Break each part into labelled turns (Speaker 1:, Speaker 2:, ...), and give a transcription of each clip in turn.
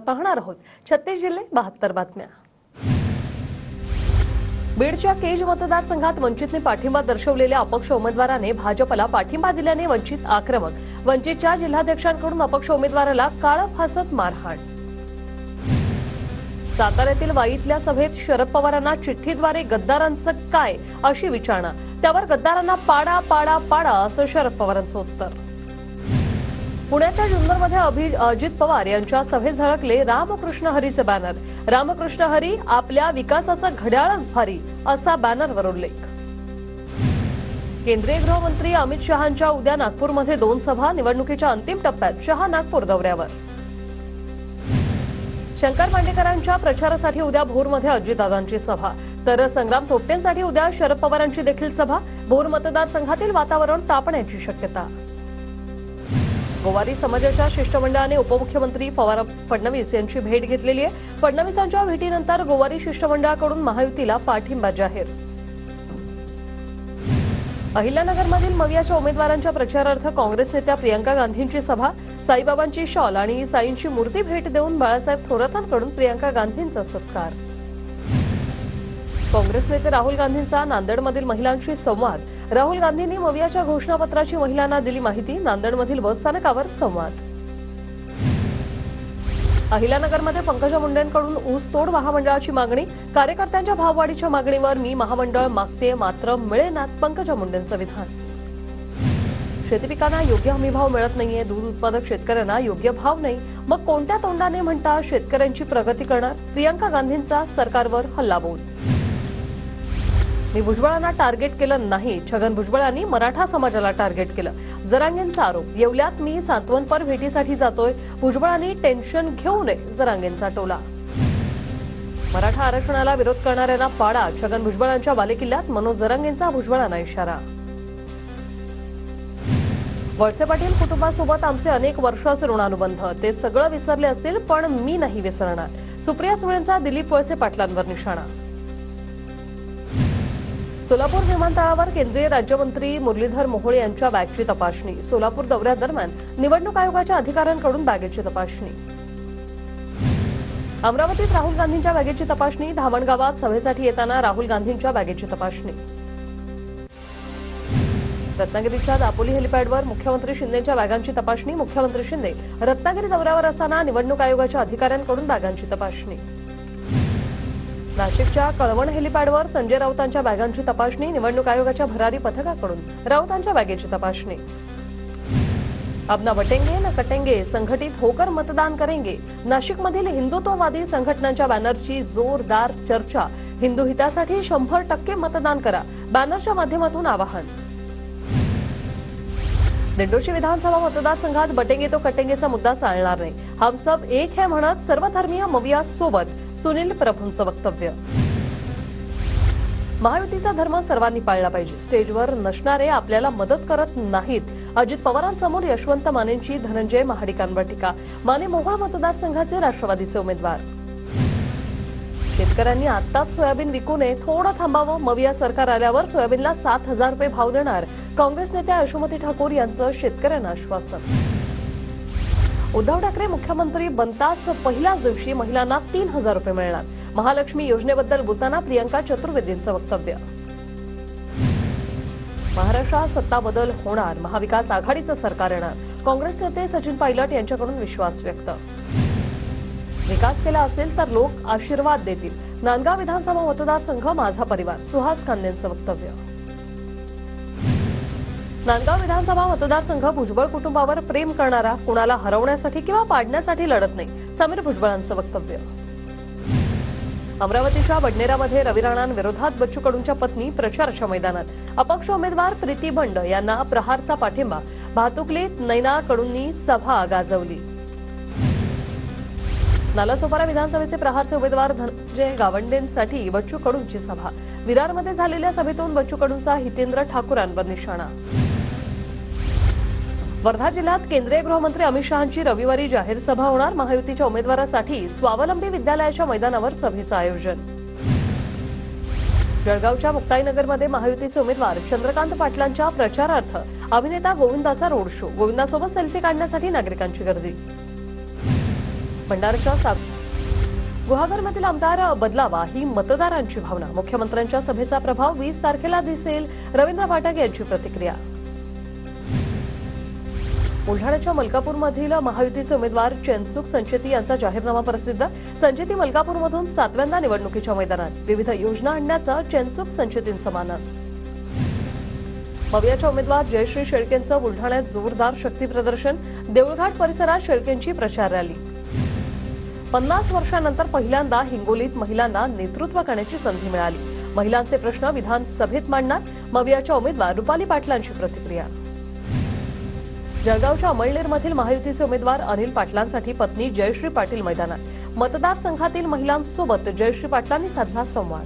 Speaker 1: पाहणार आहोत 36 जिल्हे 72 बातम्या। बीडच्या केज मतदारसंघात वंचितने पाठिंबा दर्शवलेल्या अपक्ष उमेदवाराने भाजपला पाठिंबा दिल्याने वंचित आक्रमक। वंचितच्या जिल्हाध्यक्षांकडून अपक्ष उमेदवाराला काळं फासत मारहाण। साताऱ्यातील वाईतल्या सभेत शरद पवारांना चिठ्ठीद्वारे गद्दारांचं काय अशी विचारणा, त्यावर गद्दारांना पाडा पाडा पाडा असं शरद पवारांचं उत्तर। पुण्याच्या जुन्नरमध्ये अजित पवार यांच्या सभेत झळकले रामकृष्ण हरीचे बॅनर। रामकृष्ण हरी आपल्या विकासाचं घड्याळच भारी असा बॅनरवर उल्लेख। केंद्रीय गृहमंत्री अमित शहांच्या उद्या नागपूरमध्ये 2 सभा। निवडणुकीच्या अंतिम टप्प्यात शहा नागपूर दौऱ्यावर। शंकर मांडेकरांच्या प्रचारासाठी उद्या भोरमध्ये अजितदादांची सभा, तर संग्राम थोपटेंसाठी उद्या शरद पवारांची देखील सभा। भोर मतदारसंघातील वातावरण तापण्याची शक्यता। गोवारी समाजाच्या शिष्टमंडळाने उपमुख्यमंत्री फडणवीस यांची भेट घेतलेली आहे। फडणवीसांच्या भेटीनंतर गोवारी शिष्टमंडळाकडून महायुतीला पाठिंबा जाहीर। अहिल्यानगरमधील मवियाच्या उमेदवारांच्या प्रचारार्थ काँग्रेस नेत्या प्रियंका गांधींची सभा। साईबाबांची शॉल आणि साईंची मूर्ती भेट देऊन बाळासाहेब थोरातांकडून प्रियंका गांधींचा सत्कार। काँग्रेस नेते राहुल गांधींचा नांदेडमधील महिलांशी संवाद। राहुल गांधींनी मवियाच्या घोषणापत्राची महिलांना दिली माहिती। नांदेडमधील बसस्थानकावर संवाद। अहिल्यानगरमध्ये पंकजा मुंडेंकडून ऊसतोड महामंडळाची मागणी। कार्यकर्त्यांच्या भाववाढीच्या मागणीवर मी महामंडळ मागते मात्र मिळेनात, पंकजा मुंडेंचं विधान। शेती पिकांना योग्य हमीभाव मिळत नाहीये, दूध उत्पादक शेतकऱ्यांना योग्य भाव नाही, मग कोणत्या तोंडाने म्हणता शेतकऱ्यांची प्रगती करणार, प्रियंका गांधींचा सरकारवर हल्लाबोल। मी भुजबळांना टार्गेट केलं नाही, छगन भुजबळांनी मराठा समाजाला टार्गेट केलं, जरांगेंचा आरोप। येवल्यात मी सांत्वनपर भेटीसाठी जातोय, भुजबळांनी टेन्शन घेऊ नये, जरांगेंचा टोला। मराठा आरक्षणाला विरोध करणाऱ्यांना पाडा, छगन भुजबळांच्या बालेकिल्ल्यात मनोज जरांगेंचा भुजबळांना इशारा। वळसे पाटील कुटुंबासोबत आमचे अनेक वर्षाचे ऋणानुबंध, ते सगळं विसरले असतील पण मी नाही विसरणार, सुप्रिया सुळेंचा दिलीप वळसे पाटलांवर निशाणा। सोलापूर विमानतळावर केंद्रीय राज्यमंत्री मुरलीधर मोहोळ यांच्या बॅगची तपासणी। सोलापूर दौऱ्यादरम्यान निवडणूक आयोगाच्या अधिकाऱ्यांकडून बॅगेची तपासणी। अमरावतीत राहुल गांधींच्या बॅगेची तपासणी। धामणगावात सभेसाठी येताना राहुल गांधींच्या बॅगेची तपासणी। रत्नागिरीच्या दापोली हेलिपॅडवर मुख्यमंत्री शिंदेंच्या बॅगांची तपासणी। मुख्यमंत्री शिंदे रत्नागिरी दौऱ्यावर असताना निवडणूक आयोगाच्या अधिकाऱ्यांकडून बॅगांची तपासणी। नाशिकच्या कळवण हेलिपॅडवर संजय राऊतांच्या बॅगांची तपासणी। निवडणूक आयोगाच्या भरारी पथकाकडून राऊतांच्या बॅगेची तपासणी। अब ना बटेंगे ना कटेंगे, संघटित होकर मतदान करेंगे। नाशिकमधील हिंदुत्ववादी संघटनांच्या बॅनरची जोरदार चर्चा। हिंदू हितासाठी 100% मतदान करा, बॅनरच्या माध्यमातून आवाहन। दिंडोशी विधानसभा मतदारसंघात बटेंगे तो कटेंगेचा मुद्दा चालणार नाही, हम सब एक है म्हणत सर्वधर्मीय मविया सोबत, सुनील प्रभूंचं वक्तव्य। महायुतीचा धर्म सर्वांनी पाळला पाहिजे, स्टेजवर नसणारे आपल्याला मदत करत नाहीत, अजित पवारांसमोर यशवंत मानेंची धनंजय महाडिकांवर टीका। माने मोहोळ मतदारसंघाचे राष्ट्रवादीचे उमेदवार। शेतकऱ्यांनी आत्ताच सोयाबीन विकू नये, थोडं थांबावं, मविया सरकार आल्यावर सोयाबीनला 7,000 रुपये भाव देणार, काँग्रेस नेत्या यशोमती ठाकूर यांचं शेतकऱ्यांना आश्वासन। उद्धव ठाकरे मुख्यमंत्री बनताच पहिल्याच दिवशी महिलांना 3,000 रुपये मिळणार, महालक्ष्मी योजनेबद्दल बोलताना प्रियंका चतुर्वेदींचं वक्तव्य। महाराष्ट्रात सत्ता बदल होणार, महाविकास आघाडीचं सरकार येणार, काँग्रेस नेते सचिन पायलट यांच्याकडून विश्वास व्यक्त। विकास केला असेल तर लोक आशीर्वाद देतील, नांदगाव विधानसभा मतदारसंघ माझा परिवार, सुहास कांदेंचं वक्तव्य। नांदगाव विधानसभा मतदारसंघ भुजबळ कुटुंबावर प्रेम करणारा, कुणाला हरवण्यासाठी किंवा पाडण्यासाठी लढत नाही, समीर भुजबळांचं वक्तव्य। अमरावतीच्या बडनेरामध्ये रवी राणांविरोधात बच्चू कडूंच्या पत्नी प्रचाराच्या मैदानात। अपक्ष उमेदवार प्रीती बंड यांना प्रहारचा पाठिंबा, भातुकलीत नैना कडूंनी सभा गाजवली। नालासोपारा विधानसभेचे प्रहारचे उमेदवार धनंजय गावंडेंसाठी बच्चू कडूंची सभा। विरारमध्ये झालेल्या सभेतून बच्चू कडूंचा हितेंद्र ठाकूरांवर निशाणा। वर्धा जिल्ह्यात केंद्रीय गृहमंत्री अमित शहांची रविवारी जाहीर सभा होणार, महायुतीच्या उमेदवारासाठी स्वावलंबी विद्यालयाच्या मैदानावर सभेचं आयोजन। जळगावच्या मुक्ताईनगरमध्ये महायुतीचे उमेदवार चंद्रकांत पाटलांच्या प्रचारार्थ अभिनेता गोविंदाचा रोड शो, गोविंदासोबत सेल्फी काढण्यासाठी नागरिकांची गर्दी। भंडाराच्या गुहागरमधील आमदार बदलावा ही मतदारांची भावना. मुख्यमंत्र्यांच्या सभेचा प्रभाव 20 तारखेला दिसेल. रवींद्र फाटक यांची प्रतिक्रिया. बुलढाण्याच्या मलकापूरमधील महायुतीचे उमेदवार चेनसुख संचेती यांचा जाहीरनामा प्रसिद्ध. संचेती मलकापूरमधून 7व्यांदा निवडणुकीच्या मैदानात. विविध योजना आणण्याचं चेनसुख संचेतींचं मानस. मवियाच्या उमेदवार जयश्री शेळकेंचं बुलढाण्यात जोरदार शक्ती प्रदर्शन. देऊळघाट परिसरात शेळकेंची प्रचार रॅली. 50 वर्षांनंतर पहिल्यांदा हिंगोलीत महिलांना नेतृत्व करण्याची संधी मिळाली. महिलांचे प्रश्न विधानसभेत मांडणार. मवियाच्या उमेदवार रुपाली पाटलांची प्रतिक्रिया. जळगावच्या अमळनेरमधील महायुतीचे उमेदवार अनिल पाटलांसाठी पत्नी जयश्री पाटील मैदानात. मतदारसंघातील महिलांसोबत जयश्री पाटलांनी साधला संवाद.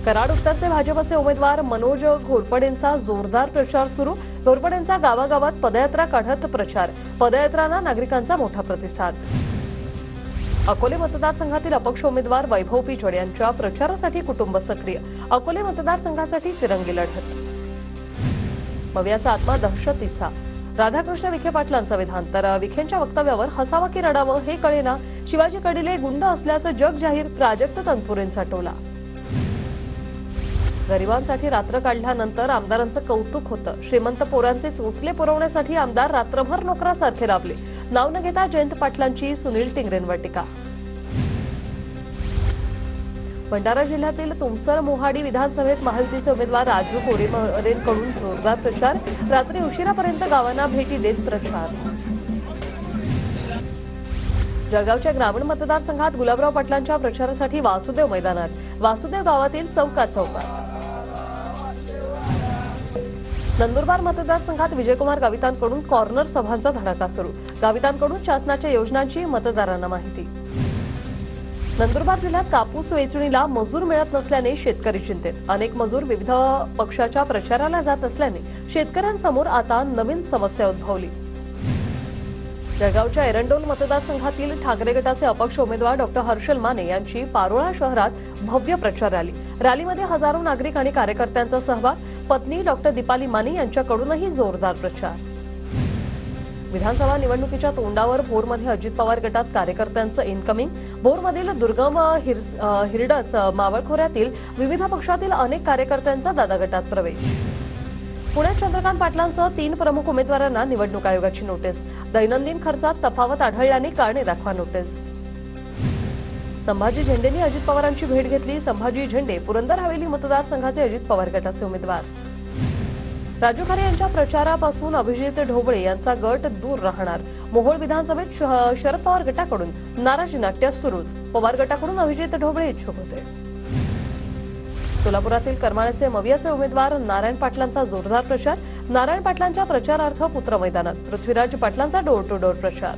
Speaker 1: कराड उत्तरचे भाजपचे उमेदवार मनोज घोरपडेंचा जोरदार प्रचार सुरू. घोरपडेंचा गावागावात पदयात्रा काढत प्रचार. पदयात्रांना नागरिकांचा मोठा प्रतिसाद. अकोले मतदारसंघातील अपक्ष उमेदवार वैभव पिचड यांच्या प्रचारासाठी कुटुंब सक्रिय. अकोले मतदारसंघासाठी तिरंगी लढत. मवियाचा आत्मा दहशतीचा. राधाकृष्ण विखे पाटलांचं विधान. तर विखेंच्या वक्तव्यावर हसावं की रडावं हे कळेना. शिवाजी कडिले गुंड असल्याचं जग जाहीर. प्राजक्त तनपुरेंचा टोला. गरिबांसाठी रात्र काढल्यानंतर आमदारांचं कौतुक होतं. श्रीमंत पोरांचे चोचले पुरवण्यासाठी आमदार रात्रभर नोकरासारखे राबले. नाव न घेता जयंत पाटलांची सुनील टिंगरेंवर टीका. भंडारा जिल्ह्यातील तुमसर मोहाडी विधानसभेत महायुतीचे उमेदवार राजू कोरेमरेंकडून जोरदार प्रचार. रात्री उशिरापर्यंत गावांना भेटी देत प्रचार. जळगावच्या ग्रामीण मतदारसंघात गुलाबराव पाटलांच्या प्रचारासाठी वासुदेव मैदानात. वासुदेव गावातील चौकात. नंदुरबार मतदारसंघात विजयकुमार गावितांकडून कॉर्नर सभांचा धडाका सुरू. गावितांकडून शासनाच्या योजनांची मतदारांना माहिती. नंदुरबार जिल्ह्यात कापूस वेचणीला मजूर मिळत नसल्याने शेतकरी चिंतेत. अनेक मजूर विविध पक्षाच्या प्रचाराला जात असल्याने शेतकऱ्यांसमोर आता नवीन समस्या उद्भवली. जळगावच्या एरंडोल मतदारसंघातील ठाकरे गटाचे अपक्ष उमेदवार डॉ हर्षल माने यांची पारोळा शहरात भव्य प्रचार रॅली. रॅलीमध्ये हजारो नागरिक आणि कार्यकर्त्यांचा सहभाग. पत्नी डॉ दीपाली माने यांच्याकडूनही जोरदार प्रचार. विधानसभा निवडणुकीच्या तोंडावर भोरमध्ये अजित पवार गटात कार्यकर्त्यांचं इनकमिंग. भोरमधील दुर्गम हिरडस मावळखोऱ्यातील विविध पक्षातील अनेक कार्यकर्त्यांचा दादा गटात प्रवेश. पुण्यात चंद्रकांत पाटलांसह 3 प्रमुख उमेदवारांना निवडणूक आयोगाची नोटीस. दैनंदिन खर्चात तफावत आढळल्याने कारणे दाखवा नोटीस. संभाजी झेंडेंनी अजित पवारांची भेट घेतली. संभाजी झेंडे पुरंदर हवेली मतदारसंघाचे अजित पवार गटाचे उमेदवार. राजू खरे यांच्या प्रचारापासून अभिजित ढोबळे यांचा गट दूर राहणार. मोहोळ विधानसभेत शरद पवार गटाकडून नाराजी नाट्य सुरूच. पवार गटाकडून अभिजित ढोबळे इच्छुक होते. सोलापुरातील करमाळ्याचे मवियाचे उमेदवार नारायण पाटलांचा जोरदार प्रचार. नारायण पाटलांच्या प्रचारार्थ पुत्र मैदानात. पृथ्वीराज पाटलांचा डोर टू डोर प्रचार.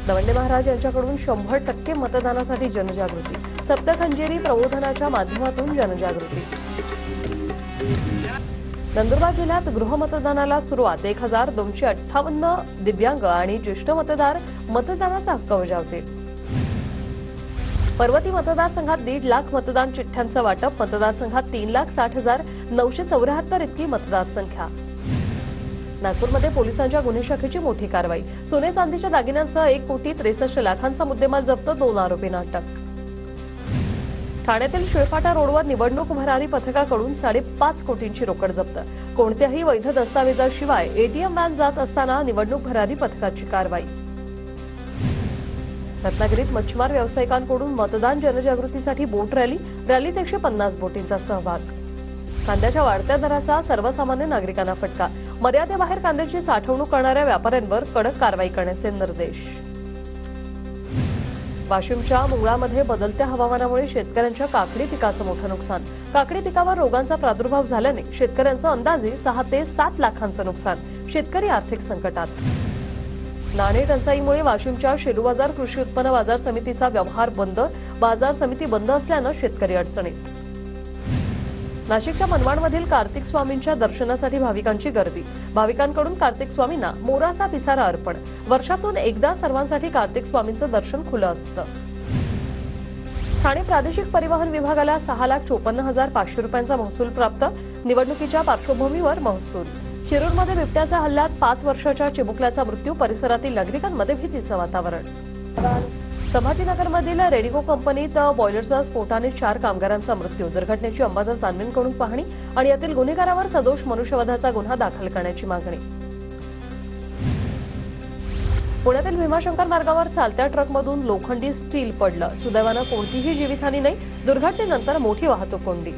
Speaker 1: दवंडे महाराज यांच्याकडून 100% मतदानासाठी जनजागृती. सप्तखंजेरी प्रबोधनाच्या माध्यमातून जनजागृती. नंदुरबार जिल्ह्यात गृहमतदानाला सुरुवात. 1258 दिव्यांग आणि ज्येष्ठ मतदार मतदानाचा हक्क बजावतील. पर्वती मतदारसंघात 1.5 लाख मतदान चिठ्ठ्यांचं वाटप. मतदारसंघात 3,60,974 इतकी मतदारसंख्या. नागपूरमध्ये पोलिसांच्या गुन्हे शाखेची मोठी कारवाई. सोने चांदीच्या दागिन्यांसह 1,63,00,000 मुद्देमाल जप्त. 2 आरोपींना अटक. ठाण्यातील शिळफाटा रोडवर निवडणूक भरारी पथकाकडून 5.5 कोटींची रोकड जप्त. कोणत्याही वैध दस्तावेजाशिवाय एटीएम व्हॅन जात असताना निवडणूक भरारी पथकाची कारवाई. रत्नागिरीत मच्छीमार व्यावसायिकांकडून मतदान जनजागृतीसाठी बोट रॅली. रॅलीत 150 बोटींचा सहभाग. कांद्याच्या वाढत्या दराचा सर्वसामान्य नागरिकांना फटका. मर्यादेबाहेर कांद्याची साठवणूक करणाऱ्या व्यापाऱ्यांवर कडक कारवाई करण्याचे निर्देश. वाशिमच्या मुंगळामध्ये बदलत्या हवामानामुळे शेतकऱ्यांच्या काकडी पिकाचं मोठं नुकसान. काकडी पिकावर रोगांचा प्रादुर्भाव झाल्याने शेतकऱ्यांचं अंदाजे 6 ते 7 लाखांचं नुकसान. शेतकरी आर्थिक संकटात. नाणे टंचाईमुळे वाशिमच्या शेलू बाजार कृषी उत्पन्न बाजार समितीचा व्यवहार बंद. बाजार समिती बंद असल्यानं शेतकरी अडचणीत. नाशिकच्या मनमाडमधील कार्तिक स्वामींच्या दर्शनासाठी भाविकांची गर्दी. भाविकांकडून कार्तिक स्वामींना मोराचा पिसारा अर्पण. वर्षातून एकदा सर्वांसाठी कार्तिक स्वामींचं दर्शन खुलं असतं. ठाणे प्रादेशिक परिवहन विभागाला 6,54,500 रुपयांचा महसूल प्राप्त. निवडणुकीच्या पार्श्वभूमीवर महसूल. शिरूरमध्ये बिबट्याच्या हल्ल्यात 5 वर्षाच्या चिमुकल्याचा मृत्यू, परिसरातील नागरिकांमध्ये भीतीचं वातावरण. संभाजीनगरमधील रेडिको कंपनीत बॉयलरच्या स्फोटाने 4 कामगारांचा मृत्यू, दुर्घटनेची अंबादास दानवेंकडून पाहणी आणि यातील गुन्हेगारावर सदोष मनुष्यवधाचा गुन्हा दाखल करण्याची मागणी. पुण्यातील भीमाशंकर मार्गावर चालत्या ट्रकमधून लोखंडी स्टील पडलं, सुदैवानं कोणतीही जीवितहानी नाही. दुर्घटनेनंतर मोठी वाहतूक कोंडी.